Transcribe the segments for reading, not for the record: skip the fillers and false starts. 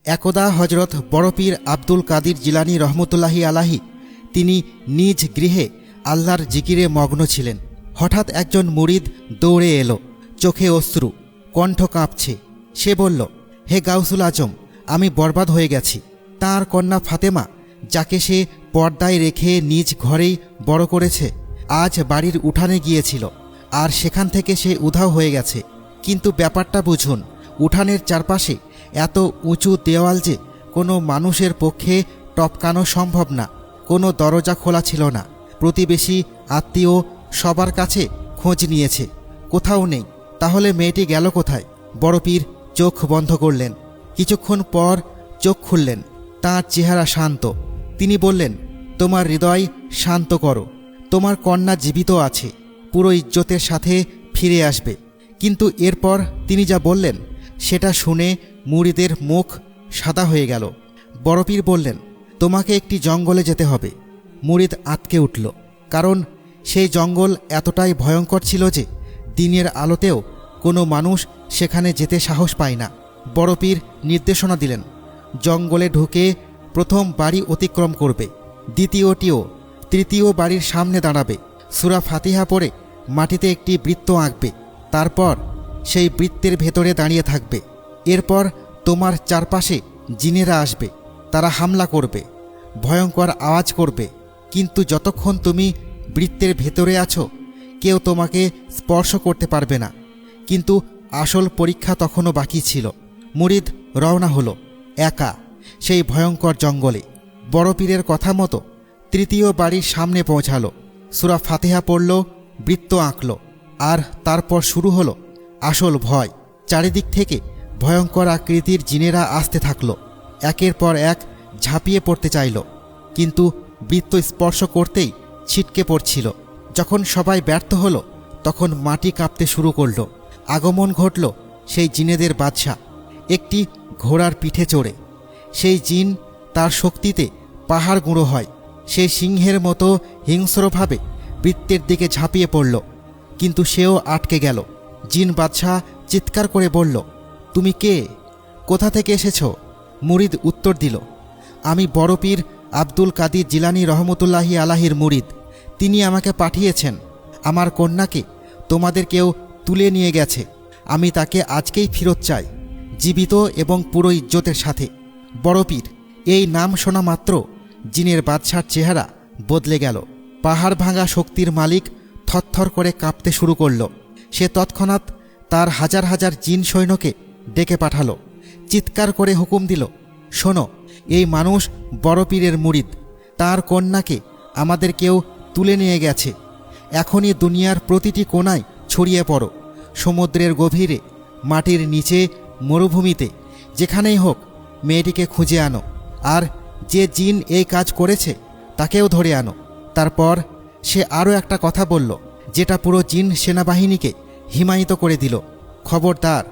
একদা হজরত বড় পীর আব্দুল কাদির জিলানী রহমতুল্লাহি আলাহি তিনি নিজ গৃহে আল্লাহর জিকিরে মগ্ন ছিলেন। হঠাৎ একজন মুরিদ দৌড়ে এলো, চোখে অশ্রু, কণ্ঠ কাঁপছে। সে বলল, হে গাউসুল আজম, আমি বরবাদ হয়ে গেছি। তাঁর কন্যা ফাতেমা, যাকে সে পর্দায় রেখে নিজ ঘরেই বড় করেছে, আজ বাড়ির উঠানে গিয়েছিল, আর সেখান থেকে সে উধাও হয়ে গেছে। কিন্তু ব্যাপারটা বুঝুন, উঠানের চারপাশে এত উঁচু দেওয়াল যে কোনো মানুষের পক্ষে টপকানো সম্ভব না। কোনো দরজা খোলা ছিল না। প্রতিবেশী, আত্মীয় সবার কাছে খোঁজ নিয়েছে, কোথাও নেই। তাহলে মেয়েটি গেল কোথায়? বড় পীর চোখ বন্ধ করলেন। কিছুক্ষণ পর চোখ খুললেন। তাঁর চেহারা শান্ত। তিনি বললেন, তোমার হৃদয় শান্ত করো, তোমার কন্যা জীবিত আছে, পুরো ইজ্জতের সাথে ফিরে আসবে। কিন্তু এরপর তিনি যা বললেন সেটা শুনে মুরিদের মুখ সাদা হয়ে গেল। বড় পীর বললেন, তোমাকে একটি জঙ্গলে যেতে হবে। মুরিদ আঁতকে উঠল, কারণ সেই জঙ্গল এতটাই ভয়ঙ্কর ছিল যে দিনের আলোতেও কোনো মানুষ সেখানে যেতে সাহস পায় না। বড় পীর নির্দেশনা দিলেন, জঙ্গলে ঢুকে প্রথম বাড়ি অতিক্রম করবে, দ্বিতীয়টিও তৃতীয় বাড়ির সামনে দাঁড়াবে, সূরা ফাতিহা পড়ে মাটিতে একটি বৃত্ত আঁকবে, তারপর সেই বৃত্তের ভেতরে দাঁড়িয়ে থাকবে। এরপর তোমার চারপাশে জিনেরা আসবে, তারা হামলা করবে, ভয়ঙ্কর আওয়াজ করবে, কিন্তু যতক্ষণ তুমি বৃত্তের ভেতরে আছো কেউ তোমাকে স্পর্শ করতে পারবে না। কিন্তু আসল পরীক্ষা তখনও বাকি ছিল। মুরিদ রওনা হলো একা সেই ভয়ঙ্কর জঙ্গলে। বড় পীরের কথা মতো তৃতীয় বাড়ির সামনে পৌঁছালো, সূরা ফাতিহা পড়ল, বৃত্ত আঁকল, আর তারপর শুরু হলো আসল ভয়। চারিদিক থেকে ভয়ঙ্কর আকৃতির জিনেরা আসতে থাকল। একের পর এক ঝাঁপিয়ে পড়তে চাইল, কিন্তু বৃত্ত স্পর্শ করতেই ছিটকে পড়ছিল। যখন সবাই ব্যর্থ হলো তখন মাটি কাঁপতে শুরু করল। আগমন ঘটল সেই জিনেদের বাদশা, একটি ঘোড়ার পিঠে চড়ে। সেই জিন তার শক্তিতে পাহাড় গুঁড়ো হয়। সে সিংহের মতো হিংস্রভাবে বৃত্তের দিকে ঝাঁপিয়ে পড়ল, কিন্তু সেও আটকে গেল। জিন বাদশাহ চিৎকার করে বলল, তুমি কে? কোথা থেকে এসেছ? মুরিদ উত্তর দিল, আমি বড় পীর আব্দুল কাদির জিলানী রহমতুল্লাহি আলাহির মুরিদ। তিনি আমাকে পাঠিয়েছেন। আমার কন্যাকে তোমাদের কেউ তুলে নিয়ে গেছে। আমি তাকে আজকেই ফেরত চাই, জীবিত এবং পুরো ইজ্জতের সাথে। বড় পীর এই নাম শোনা মাত্র জিনের বাদশার চেহারা বদলে গেল। পাহাড় ভাঙা শক্তির মালিক থরথর করে কাঁপতে শুরু করল। সে তৎক্ষণাৎ তার হাজার হাজার জিন সৈন্যকে ডেকে পাঠালো। চিৎকার করে হুকুম দিল, শোনো, এই মানুষ বড় পীরের মুরিদ। তার কন্যাকে আমাদের কেউ তুলে নিয়ে গেছে। এখনই দুনিয়ার প্রতিটি কোণায় ছড়িয়ে পড়ো, সমুদ্রের গভীরে, মাটির নিচে, মরুভূমিতে, যেখানেই হোক মেয়েটিকে খুঁজে আনো। আর যে জিন এই কাজ করেছে তাকেও ধরে আনো। তারপর সে আরও একটা কথা বলল, যেটা পুরো জিন সেনাবাহিনীকে হিমায়িত করে দিল, খবরদার,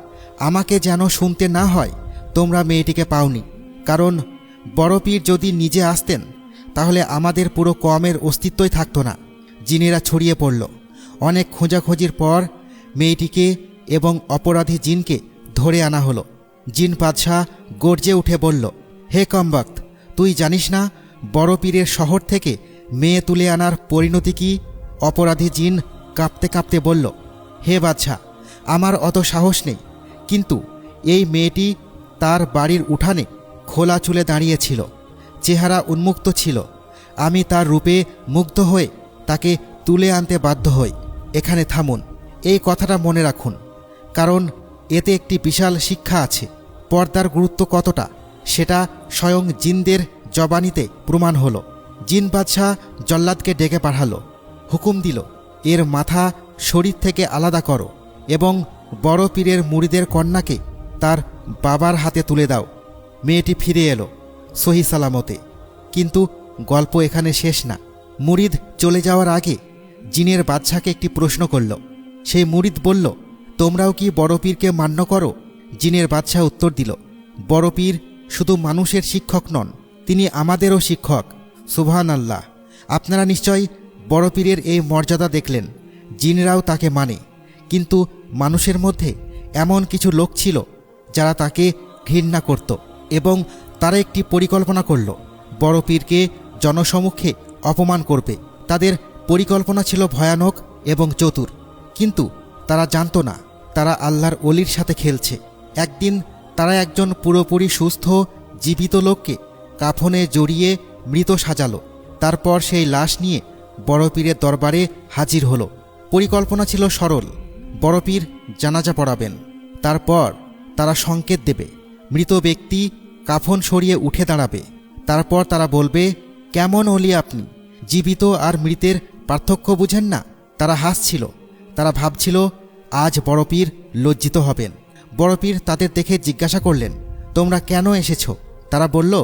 আমাকে যেন শুনতে না হয় তোমরা মেয়েটিকে পাওনি। কারণ বড় পীর যদি নিজে আসতেন তাহলে আমাদের পুরো কওমের অস্তিত্বই থাকতো না। জিনেরা ছড়িয়ে পড়ল। অনেক খোঁজাখুঁজির পর মেয়েটিকে এবং অপরাধী জিনকে ধরে আনা হলো। জিন বাদশাহ গর্জে উঠে বলল, হে কমবক্ত, তুই জানিস না বড় পীরের শহর থেকে মেয়ে তুলে আনার পরিণতি কি? অপরাধী জিন কাঁপতে কাঁপতে বলল, হে বাদশাহ, আমার অত সাহস নেই, কিন্তু এই মেয়েটি তার বাড়ির উঠানে খোলা চুলে দাঁড়িয়েছিল, চেহারা উন্মুক্ত ছিল। আমি তার রূপে মুগ্ধ হয়ে তাকে তুলে আনতে বাধ্য হই। এখানে থামুন, এই কথাটা মনে রাখুন, কারণ এতে একটি বিশাল শিক্ষা আছে। পর্দার গুরুত্ব কতটা সেটা স্বয়ং জিনদের জবানিতে প্রমাণ হলো। জিন বাদশাহ জল্লাদকে ডেকে পাঠালো, হুকুম দিল, এর মাথা শরীর থেকে আলাদা করো এবং বড় পীরের মুরিদের কন্যাকে তার বাবার হাতে তুলে দাও। মেয়েটি ফিরে এলো সহি সালামতে। কিন্তু গল্প এখানে শেষ না। মুরিদ চলে যাওয়ার আগে জিনের বাদশাকে একটি প্রশ্ন করল। সেই মুরিদ বলল, তোমরাও কি বড় পীরকে মান্য করো? জিনের বাদশাহ উত্তর দিল, বড় পীর শুধু মানুষের শিক্ষক নন, তিনি আমাদেরও শিক্ষক। সুবহানাল্লাহ। আপনারা নিশ্চয়ই বড় পীরের এই মর্যাদা দেখলেন। জিনরাও তাকে মানে, কিন্তু মানুষের মধ্যে এমন কিছু লোক ছিল যারা তাকে ঘৃণা করত। এবং তারা একটি পরিকল্পনা করল বড় পীরকে জনসমক্ষে অপমান করবে। তাদের পরিকল্পনা ছিল ভয়ানক এবং চতুর, কিন্তু তারা জানত না তারা আল্লাহর অলির সাথে খেলছে। একদিন তারা একজন পুরোপুরি সুস্থ জীবিত লোককে কাফনে জড়িয়ে মৃত সাজালো। তারপর সেই লাশ নিয়ে বড় পীরের দরবারে হাজির হলো। পরিকল্পনা ছিল সরল, বড় পীর জানাজা পড়াবেন, তারপর তারা সংকেত দেবে, মৃত ব্যক্তি কাফন সরিয়ে উঠে দাঁড়াবে। তারপর তারা বলবে, কেমন অলি আপনি, জীবিত আর মৃতের পার্থক্য বুঝেন না? তারা হাসছিল, তারা ভাবছিল আজ বড় পীর লজ্জিত হবেন। বড় পীর তাদের দেখে জিজ্ঞাসা করলেন, তোমরা কেন এসেছ? তারা বলল,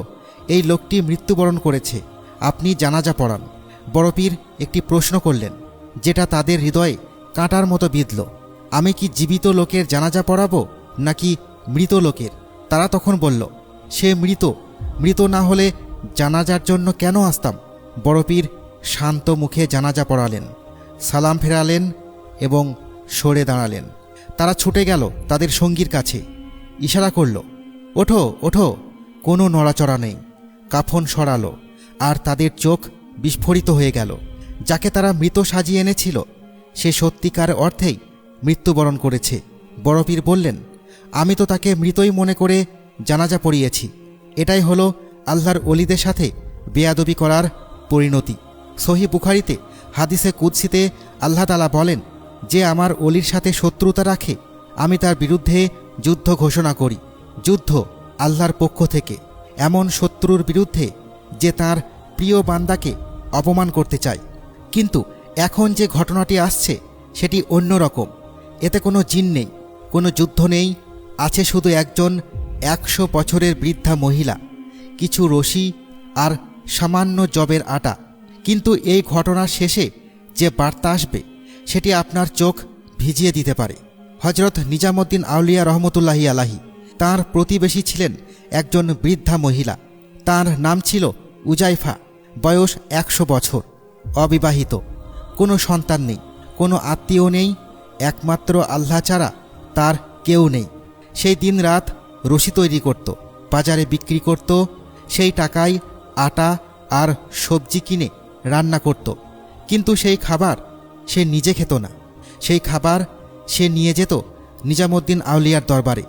এই লোকটি মৃত্যুবরণ করেছে, আপনি জানাজা পড়ান। বড় পীর একটি প্রশ্ন করলেন যেটা তাদের হৃদয়ে কাঁটার মতো বিঁধল, আমি কি জীবিত লোকের জানাজা পড়াবো নাকি মৃত লোকের? তারা তখন বলল, সে মৃত, মৃত না হলে জানাজার জন্য কেন আসতাম? বড় পীর শান্ত মুখে জানাজা পড়ালেন, সালাম ফেরালেন এবং সরে দাঁড়ালেন। তারা ছুটে গেল তাদের সঙ্গীর কাছে, ইশারা করল, ওঠো ওঠো। কোনো নড়াচড়া নেই। কাফন সরালো আর তাদের চোখ বিস্ফোরিত হয়ে গেল। যাকে তারা মৃত সাজিয়ে এনেছিল সে সত্যিকার অর্থেই মৃত্যুবরণ করেছে। বড় পীর বললেন, আমি তো তাকে মৃতই মনে করে জানাজা পড়িয়েছি। এটাই হলো আল্লাহর অলিদের সাথে বেয়াদবি করার পরিণতি। সহিহ বুখারীতে হাদিসে কুদসিতে আল্লাহ তাআলা বলেন, যে আমার অলির সাথে শত্রুতা রাখে আমি তার বিরুদ্ধে যুদ্ধ ঘোষণা করি। যুদ্ধ আল্লাহর পক্ষ থেকে, এমন শত্রুর বিরুদ্ধে যে তার প্রিয় বান্দাকে অপমান করতে চায়। কিন্তু এখন যে ঘটনাটি আসছে সেটি অন্যরকম। এতে কোনো জিন নেই, কোনো যুদ্ধ নেই, আছে শুধু একজন 100 বছরের বৃদ্ধা মহিলা, কিছু রশি আর সামান্য জবের আটা। কিন্তু এই ঘটনার শেষে যে বার্তা আসবে সেটি আপনার চোখ ভিজিয়ে দিতে পারে। হজরত নিজামুদ্দিন আউলিয়া রহমতুল্লাহি আলাহি, তাঁর প্রতিবেশী ছিলেন একজন বৃদ্ধা মহিলা। তার নাম ছিল উজাইফা, বয়স 100 বছর, অবিবাহিত, কোনো সন্তান নেই, কোনো আত্মীয় নেই, একমাত্র আল্লাহ ছাড়া তার কেউ নেই। সেই দিন রাত রশি তৈরি করত, বাজারে বিক্রি করত, সেই টাকায় আটা আর সবজি কিনে রান্না করত। কিন্তু সেই খাবার সে নিজে খেত না, সেই খাবার সে নিয়ে যেত নিজামুদ্দিন আউলিয়ার দরবারে,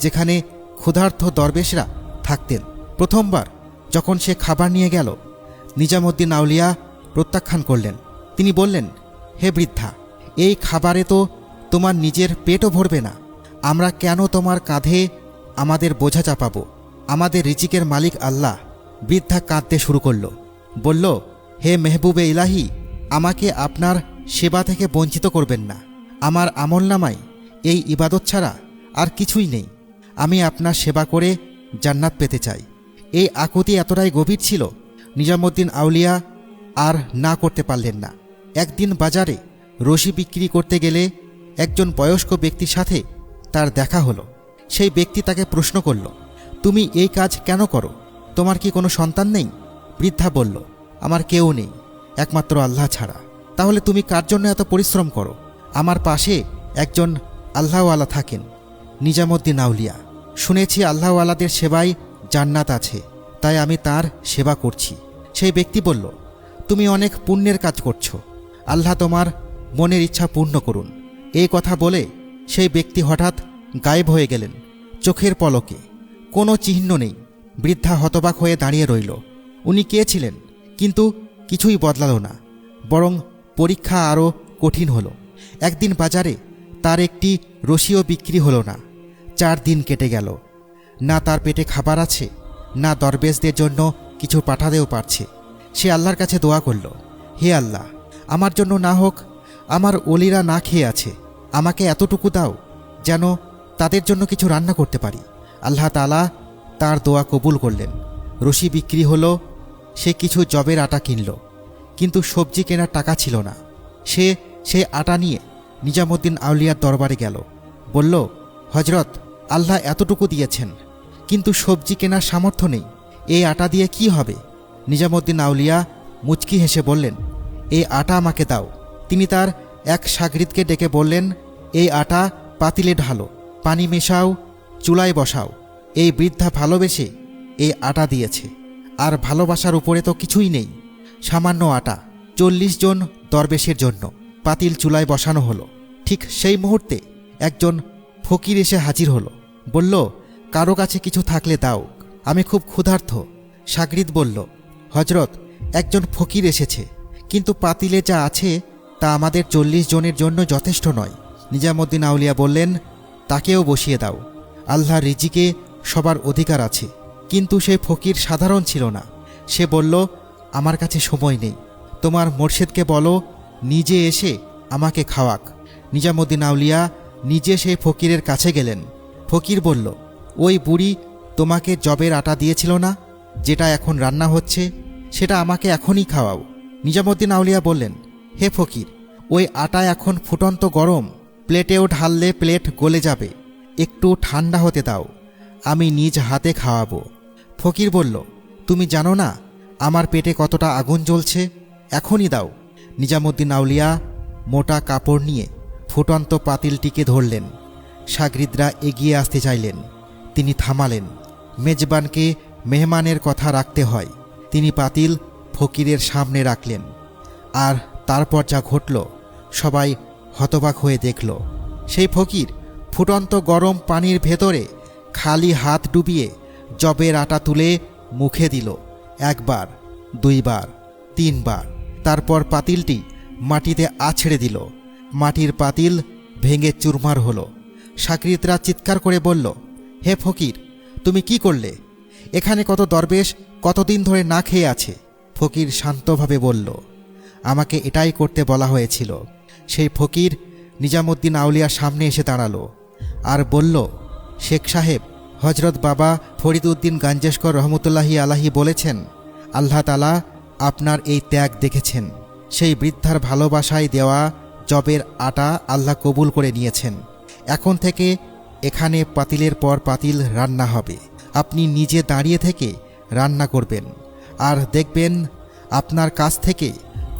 যেখানে ক্ষুধার্ত দরবেশরা থাকতেন। প্রথমবার যখন সে খাবার নিয়ে গেল, নিজামুদ্দিন আউলিয়া প্রত্যাখ্যান করলেন। তিনি বললেন, হে বৃদ্ধা, এই খাবারে তো তোমার নিজের পেটও ভরবে না, আমরা কেন তোমার কাঁধে আমাদের বোঝা চাপাবো? আমাদের রিজিকের মালিক আল্লাহ। বৃদ্ধা কাঁদতে শুরু করল, বলল, হে মেহবুবে ইলাহি, আমাকে আপনার সেবা থেকে বঞ্চিত করবেন না। আমার আমলনামায় এই ইবাদত ছাড়া আর কিছুই নেই। আমি আপনার সেবা করে জান্নাত পেতে চাই। এই আকুতি এতটাই গভীর ছিল, নিজামুদ্দিন আউলিয়া আর না করতে পারলেন না। একদিন বাজারে রশি বিক্রি করতে গেলে একজন বয়স্ক ব্যক্তির সাথে তার দেখা হলো। সেই ব্যক্তি তাকে প্রশ্ন করল, তুমি এই কাজ কেন করো? তোমার কি কোনো সন্তান নেই? বৃদ্ধা বলল, আমার কেউ নেই, একমাত্র আল্লাহ ছাড়া। তাহলে তুমি কার জন্য এত পরিশ্রম করো? আমার পাশে একজন আল্লাহওয়ালা থাকেন, নিজামুদ্দিন আউলিয়া। শুনেছি আল্লাহওয়ালাদের সেবায় জান্নাত আছে, তাই আমি তার সেবা করছি। সেই ব্যক্তি বলল, তুমি অনেক পুণ্যের কাজ করছো, আল্লাহ তোমার মনের ইচ্ছা পূর্ণ করুন। এই কথা বলে সেই ব্যক্তি হঠাৎ গায়েব হয়ে গেলেন, চোখের পলকে, কোনো চিহ্ন নেই। বৃদ্ধা হতবাক হয়ে দাঁড়িয়ে রইল। উনি কে ছিলেন? কিন্তু কিছুই বদলালো না, বরং পরীক্ষা আরও কঠিন হলো। একদিন বাজারে তার একটি রশিও বিক্রি হলো না। 4 দিন কেটে গেল, না তার পেটে খাবার আছে, না দরবেশদের জন্য কিছু পাঠাতেও পারছে। সে আল্লাহর কাছে দোয়া করল, হে আল্লাহ, আমার জন্য না হোক, আমার অলিরা না খেয়ে আছে, আমাকে এতটুকু দাও যেন তাদের জন্য কিছু রান্না করতে পারি। আল্লাহ তাআলা তার দোয়া কবুল করলেন। রশি বিক্রি হলো, সে কিছু জবের আটা কিনল, কিন্তু সবজি কেনার টাকা ছিল না। সে সেই আটা নিয়ে নিজামুদ্দিন আউলিয়ার দরবারে গেল, বলল, হজরত, আল্লাহ এতটুকু দিয়েছেন, কিন্তু সবজি কেনার সামর্থ্য নেই, এই আটা দিয়ে কি হবে? নিজামুদ্দিন আউলিয়া মুচকি হেসে বললেন, এই আটা আমাকে দাও। তিনি তার এক শাগরিদকে ডেকে বললেন, এই আটা পাতিলে ঢালো, পানি মেশাও, চুলায় বসাও। এই বৃদ্ধা ভালোবেসে এই আটা দিয়েছে, আর ভালোবাসার উপরে তো কিছুই নেই। সামান্য আটা 40 জন দরবেশের জন্য পাতিল চুলায় বসানো হলো। ঠিক সেই মুহূর্তে একজন ফকির এসে হাজির হলো। বলল, কারো কাছে কিছু থাকলে দাও, আমি খুব ক্ষুধার্ত। শাগরিদ বলল, হজরত, একজন ফকির এসেছে, কিন্তু পাতিলে যা আছে তা আমাদের 40 জনের জন্য যথেষ্ট নয়। নিজামুদ্দিন আউলিয়া বললেন, তাকেও বসিয়ে দাও, আল্লাহর রিজিকে সবার অধিকার আছে। কিন্তু সে ফকির সাধারণ ছিল না। সে বলল, আমার কাছে সময় নেই, তোমার মোর্শেদকে বলো নিজে এসে আমাকে খাওয়াক। নিজামুদ্দিন আউলিয়া নিজে সেই ফকিরের কাছে গেলেন। ফকির বলল, ওই বুড়ি তোমাকে জবের আটা দিয়েছিল না, যেটা এখন রান্না হচ্ছে, সেটা আমাকে এখনই খাওয়াও। নিজামুদ্দিন আউলিয়া বললেন, হে ফকির, ওই আটা এখন ফুটন্ত গরম, প্লেটেও ঢাললে প্লেট গলে যাবে, একটু ঠান্ডা হতে দাও, আমি নিজ হাতে খাওয়াবো। ফকির বলল, তুমি জানো না আমার পেটে কতটা আগুন জ্বলছে, এখনই দাও। নিজামুদ্দিন আউলিয়া মোটা কাপড় নিয়ে ফুটন্ত পাতিলটিকে ধরলেন। শাগরিদরা এগিয়ে আসতে চাইলেন, তিনি থামালেন। মেজবানকে মেহমানের কথা রাখতে হয়। তিনি পাতিল ফকিরের সামনে রাখলেন। আর তারপর যা ঘটল সবাই হতবাক হয়ে দেখল। সেই ফকির ফুটন্ত গরম পানির ভেতরে খালি হাত ডুবিয়ে জবের আটা তুলে মুখে দিল, 1 বার, 2 বার, 3 বার। তারপর পাতিলটি মাটিতে আছড়ে দিল। মাটির পাতিল ভেঙে চুরমার হলো। শাগরিদরা চিৎকার করে বলল, হে ফকির, তুমি কি করলে? এখানে কত দরবেশ কতদিন ধরে না খেয়ে আছে। ফকির শান্তভাবে বলল, আমাকে এটাই করতে বলা হয়েছিল। সেই ফকির নিজামুদ্দিন আউলিয়ার সামনে এসে দাঁড়ালো আর বলল, শেখ সাহেব, হজরত বাবা ফরিদউদ্দিন গাঞ্জেশকর রহমতুল্লাহি আলাহি বলেছেন, আল্লাহ তাআলা আপনার এই ত্যাগ দেখেছেন। সেই বৃদ্ধার ভালোবাসায় দেওয়া জবের আটা আল্লাহ কবুল করে নিয়েছেন। এখন থেকে এখানে পাতিলের পর পাতিল রান্না হবে। আপনি নিজে দাঁড়িয়ে থেকে রান্না করবেন, আর দেখবেন আপনার কাছ থেকে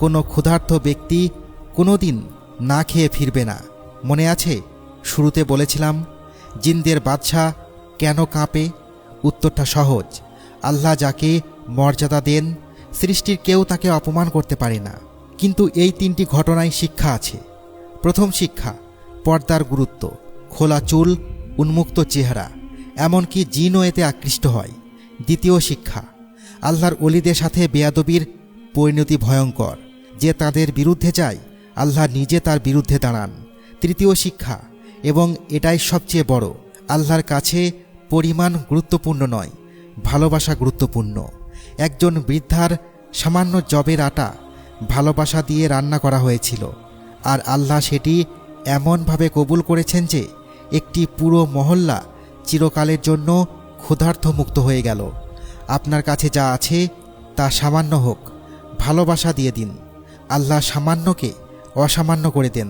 কোনো ক্ষুধার্ত ব্যক্তি কোনোদিন না খেয়ে ফিরবে না। মনে আছে শুরুতে বলেছিলাম জিনদের বাদশাহ কেন কাঁপে? উত্তরটা সহজ, আল্লাহ যাকে মর্যাদা দেন সৃষ্টির কেউ তাকে অপমান করতে পারে না। কিন্তু এই 3টি ঘটনায় শিক্ষা আছে। প্রথম শিক্ষা, পর্দার গুরুত্ব। খোলা চুল, উন্মুক্ত চেহারা, এমনকি জিনও এতে আকৃষ্ট হয়। দ্বিতীয় শিক্ষা, আল্লাহর ওলিদের সাথে বেয়াদবির পরিণতি ভয়ঙ্কর। যে তাদের বিরুদ্ধে যায় আল্লাহ নিজে তার বিরুদ্ধে দাঁড়ান। তৃতীয় শিক্ষা, এবং এটাই সবচেয়ে বড়, আল্লাহর কাছে পরিমাণ গুরুত্বপূর্ণ নয়, ভালোবাসা গুরুত্বপূর্ণ। একজন বৃদ্ধার সামান্য জবের আটা ভালোবাসা দিয়ে রান্না করা হয়েছিল, আর আল্লাহ সেটি এমনভাবে কবুল করেছেন যে একটি পুরো মহল্লা চিরকালের জন্য ক্ষুধার্ত মুক্ত হয়ে গেল। আপনার কাছে যা আছে তা সামান্য হোক, ভালোবাসা দিয়ে দিন। আল্লাহ সামান্যকে অসামান্য করে দেন।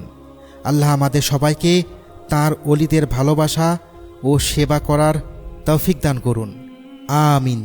আল্লাহ আমাদের সবাইকে তাঁর ওলিদের ভালোবাসা ও সেবা করার তৌফিক দান করুন। আমিন।